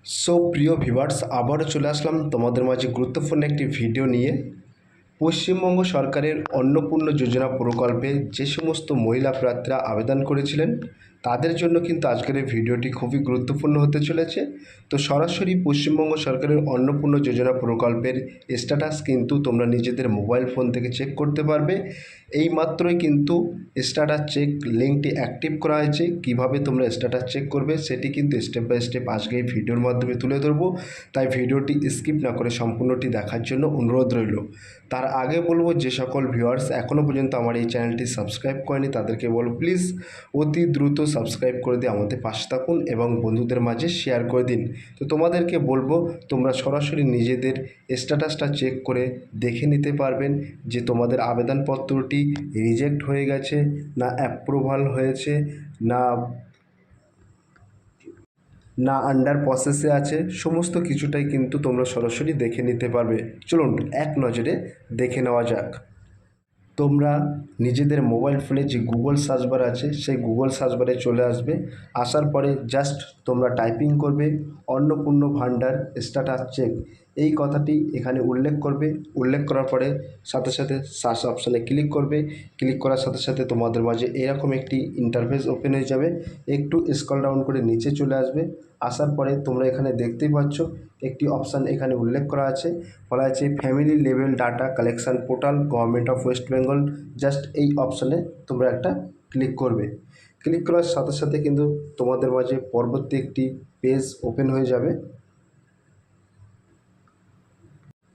প্রিয় ভিউয়ার্স, আবারও চলে আসলাম তোমাদের মাঝে গুরুত্বপূর্ণ একটি ভিডিও নিয়ে। পশ্চিমবঙ্গ সরকারের অন্নপূর্ণা যোজনা প্রকল্পে যে সমস্ত মহিলা প্রার্থীরা আবেদন করেছিলেন তাদের জন্য কিন্তু আজকের এই ভিডিওটি খুবই গুরুত্বপূর্ণ হতে চলেছে। তো সরাসরি পশ্চিমবঙ্গ সরকারের অন্নপূর্ণা যোজনা প্রকল্পের স্ট্যাটাস কিন্তু তোমরা নিজেদের মোবাইল ফোন থেকে চেক করতে পারবে। এইমাত্রই কিন্তু স্ট্যাটাস চেক লিঙ্কটি অ্যাক্টিভ করা হয়েছে। কিভাবে তোমরা স্ট্যাটাস চেক করবে সেটি কিন্তু স্টেপ বাই স্টেপ আজকে এই ভিডিওর মাধ্যমে তুলে ধরবো, তাই ভিডিওটি স্কিপ না করে সম্পূর্ণটি দেখার জন্য অনুরোধ রইল। তার আগে বলবো, যে সকল ভিউয়ার্স এখনও পর্যন্ত আমার এই চ্যানেলটি সাবস্ক্রাইব করেনি তাদেরকে বলবো প্লিজ অতি দ্রুত সাবস্ক্রাইব করে দিয়ে আমাদের পাশে থাকুন এবং বন্ধুদের মাঝে শেয়ার করে দিন। তো তোমাদেরকে বলবো তোমরা সরাসরি নিজেদের স্ট্যাটাসটা চেক করে দেখে নিতে পারবেন যে তোমাদের আবেদনপত্রটি রিজেক্ট হয়ে গেছে না অ্যাপ্রুভাল হয়েছে না আন্ডার প্রসেসে আছে। সমস্ত কিছুটাই কিন্তু তোমরা সরাসরি দেখে নিতে পারবে। চলুন এক নজরে দেখে নেওয়া যাক। তোমরা নিজেদের মোবাইল ফোনে যে গুগল সার্চ বার আছে সেই গুগল সার্চ বারে চলে আসবে। আসার পরে জাস্ট তোমরা টাইপিং করবে অন্নপূর্ণা ভাণ্ডার স্ট্যাটাস চেক, এই কথাটি এখানে উল্লেখ করবে। উল্লেখ করার পরে সাথে সাথে সার্চ অপশানে ক্লিক করবে। ক্লিক করার সাথে সাথে তোমাদের মাঝে এরকম একটি ইন্টারফেস ওপেন হয়ে যাবে। একটু স্ক্রল ডাউন করে নিচে চলে আসবে। আসার পরে তোমরা এখানে দেখতেই পাচ্ছ একটি অপশান এখানে উল্লেখ করা আছে, বলা আছে family level data collection portal government of West Bengal. Just এই অপশানে তোমরা একটা ক্লিক করবে। ক্লিক করার সাথে সাথে কিন্তু তোমাদের মাঝে পরবর্তী একটি পেজ ওপেন হয়ে যাবে।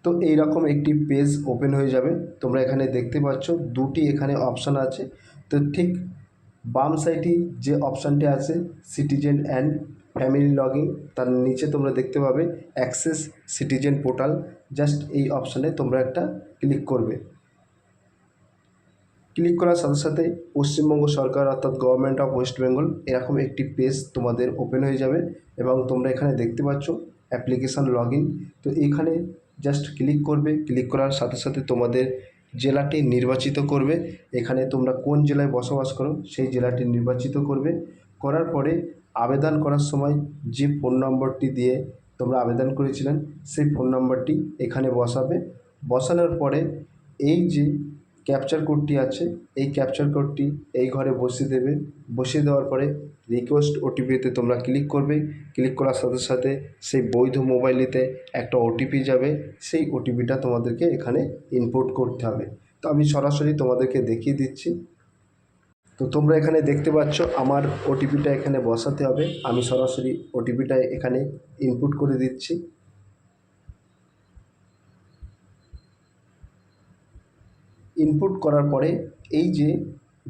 তো এইরকম একটি পেজ ওপেন হয়ে যাবে। তোমরা এখানে দেখতে পাচ্ছ দুটি এখানে অপশান আছে। তো ঠিক বাম সাইডে যে অপশানটি আছে সিটিজেন অ্যান্ড ফ্যামিলি লগইন, তার নিচে তোমরা দেখতে পাবে অ্যাক্সেস সিটিজেন পোর্টাল। জাস্ট এই অপশানে তোমরা একটা ক্লিক করবে। ক্লিক করার সাথে সাথে পশ্চিমবঙ্গ সরকার অর্থাৎ গভর্নমেন্ট অফ ওয়েস্ট বেঙ্গল এরকম একটি পেজ তোমাদের ওপেন হয়ে যাবে এবং তোমরা এখানে দেখতে পাচ্ছ অ্যাপ্লিকেশান লগইন। তো এখানে জাস্ট ক্লিক করবে। ক্লিক করার সাথে সাথে তোমাদের জেলাটি নির্বাচিত করবে। এখানে তোমরা কোন জেলায় বসবাস করো সেই জেলাটি নির্বাচিত করবে। করার পরে আবেদন করার সময় যে ফোন নম্বরটি দিয়ে তোমরা আবেদন করেছিলেন সেই ফোন নম্বরটি এখানে বসাবে। বসানোর পরে এই যে ক্যাপচার কোডটি আছে এই ক্যাপচার কোডটি এই ঘরে বসিয়ে দেবে। বসিয়ে দেওয়ার পরে রিকোয়েস্ট ওটিপিতে তোমরা ক্লিক করবে। ক্লিক করার সাথে সাথে সেই বৈধ মোবাইলেতে একটা ওটিপি যাবে। সেই ওটিপিটা তোমাদেরকে এখানে ইনপুট করতে হবে। তো আমি সরাসরি তোমাদেরকে দেখিয়ে দিচ্ছি। তো তোমরা এখানে দেখতে পাচ্ছ আমার ওটিপিটা এখানে বসাতে হবে। আমি সরাসরি ওটিপিটা এখানে ইনপুট করে দিচ্ছি। ইনপুট করার পরে এই যে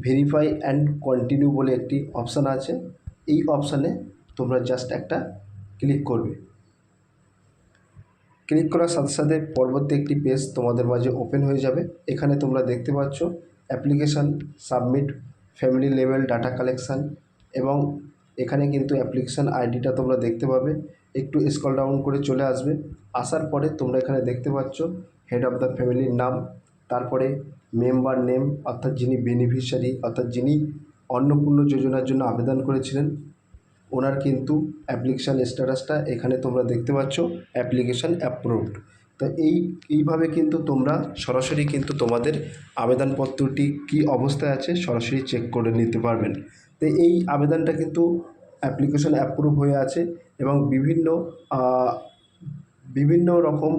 ভেরিফাই অ্যান্ড কন্টিনিউ বলে একটি অপশান আছে, এই অপশানে তোমরা জাস্ট একটা ক্লিক করবে। ক্লিক করার সাথে সাথে পরবর্তী একটি পেজ তোমাদের মাঝে ওপেন হয়ে যাবে। এখানে তোমরা দেখতে পাচ্ছ application submit family level data collection এবং এখানে কিন্তু অ্যাপ্লিকেশান আইডিটা তোমরা দেখতে পাবে। একটু স্ক্রল ডাউন করে চলে আসবে। আসার পরে তোমরা এখানে দেখতে পাচ্ছ হেড অফ দ্য ফ্যামিলির নাম, তারপরে মেম্বার নেম অর্থাৎ যিনি বেনিফিশিয়ারি অর্থাৎ যিনি অন্নপূর্ণা যোজনার জন্য আবেদন করেছিলেন ওনার কিন্তু অ্যাপ্লিকেশান স্ট্যাটাসটা এখানে তোমরা দেখতে পাচ্ছ অ্যাপ্লিকেশান অ্যাপ্রুভড। তো এইভাবে কিন্তু তোমরা সরাসরি কিন্তু তোমাদের আবেদনপত্রটি কী অবস্থায় আছে সরাসরি চেক করে নিতে পারবেন। তো এই আবেদনটা কিন্তু অ্যাপ্লিকেশান অ্যাপ্রুভ হয়ে আছে এবং বিভিন্ন রকম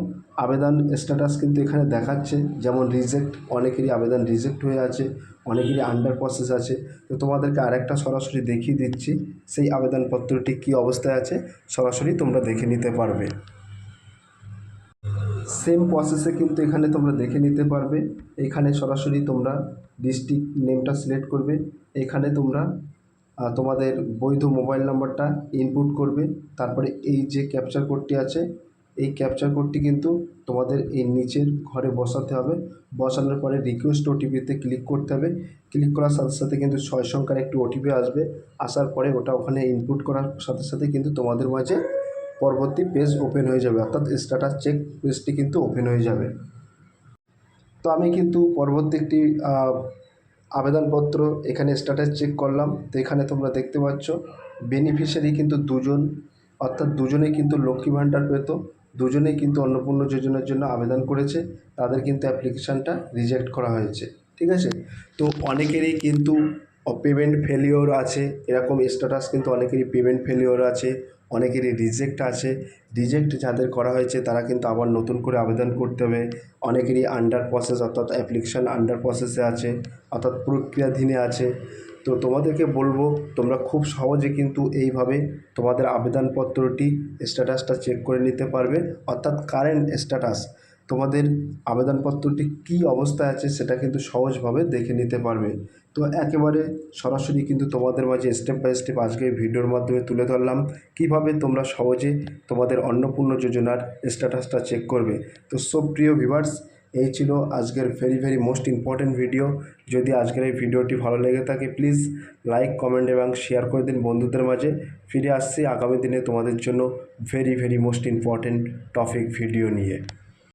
আবেদন স্ট্যাটাস কিন্তু এখানে দেখাচ্ছে, যেমন রিজেক্ট, অনেকেরই আবেদন রিজেক্ট হয়ে আছে, অনেকেরই আন্ডার প্রসেস আছে। তো তোমাদেরকে আরেকটা সরাসরি দেখিয়ে দিচ্ছি সেই আবেদনপত্রটি কী অবস্থায় আছে সরাসরি তোমরা দেখে নিতে পারবে। সেম প্রসেসে কিন্তু এখানে তোমরা দেখে নিতে পারবে। এখানে সরাসরি তোমরা ডিস্ট্রিক্ট নেমটা সিলেক্ট করবে। এখানে তোমরা তোমাদের বৈধ মোবাইল নাম্বারটা ইনপুট করবে। তারপরে এই যে ক্যাপচার কোডটি আছে এই ক্যাপচার কোডটি কিন্তু তোমাদের এই নিচের ঘরে বসাতে হবে। বসানোর পরে রিকোয়েস্ট ওটিপিতে ক্লিক করতে হবে। ক্লিক করার সাথে সাথে কিন্তু 6 সংখ্যার একটি ওটিপি আসবে। আসার পরে ওটা ওখানে ইনপুট করার সাথে সাথে কিন্তু তোমাদের মাঝে পরবর্তী পেজ ওপেন হয়ে যাবে, অর্থাৎ স্ট্যাটাস চেক পেজটি কিন্তু ওপেন হয়ে যাবে। তো আমি কিন্তু পরবর্তী একটি আবেদনপত্র এখানে স্ট্যাটাস চেক করলাম। তো এখানে তোমরা দেখতে পাচ্ছ বেনিফিশিয়ারি কিন্তু দুজন অর্থাৎ দুজনেই কিন্তু লক্ষ্মী ভাণ্ডার পেত, দুজনেই কিন্তু অন্নপূর্ণা যোজনার জন্য আবেদন করেছে, তাদের কিন্তু অ্যাপ্লিকেশানটা রিজেক্ট করা হয়েছে। ঠিক আছে, তো অনেকেরই কিন্তু পেমেন্ট ফেলিওর আছে, এরকম স্ট্যাটাস কিন্তু অনেকেরই পেমেন্ট ফেলিওর আছে, অনেকেরই রিজেক্ট আছে। রিজেক্ট যাদের করা হয়েছে তারা কিন্তু আবার নতুন করে আবেদন করতে হবে। অনেকেরই আন্ডার প্রসেস অর্থাৎ অ্যাপ্লিকেশান আন্ডার প্রসেসে আছে, অর্থাৎ প্রক্রিয়াধীনে আছে। তো তোমাদেরকে বলবো তোমরা খুব সহজে কিন্তু এইভাবে তোমাদের আবেদনপত্রটি স্ট্যাটাসটা চেক করে নিতে পারবে, অর্থাৎ কারেন্ট স্ট্যাটাস তোমাদের আবেদনপত্রটি কী অবস্থায় আছে সেটা কিন্তু সহজভাবে দেখে নিতে পারবে। তো একেবারে সরাসরি কিন্তু তোমাদের মাঝে স্টেপ বাই স্টেপ আজকে এই ভিডিওর মাধ্যমে তুলে ধরলাম কীভাবে তোমরা সহজে তোমাদের অন্নপূর্ণা যোজনার স্ট্যাটাসটা চেক করবে। তো সব প্রিয় ভিউয়ার্স, এই ছিল আজকের ভেরি মোস্ট ইম্পর্ট্যান্ট ভিডিও। যদি আজকের এই ভিডিওটি ভালো লেগে থাকে প্লিজ লাইক, কমেন্ট এবং শেয়ার করে দিন বন্ধুদের মাঝে। ফিরে আসছি আগামী দিনে তোমাদের জন্য very most important topic video নিয়ে।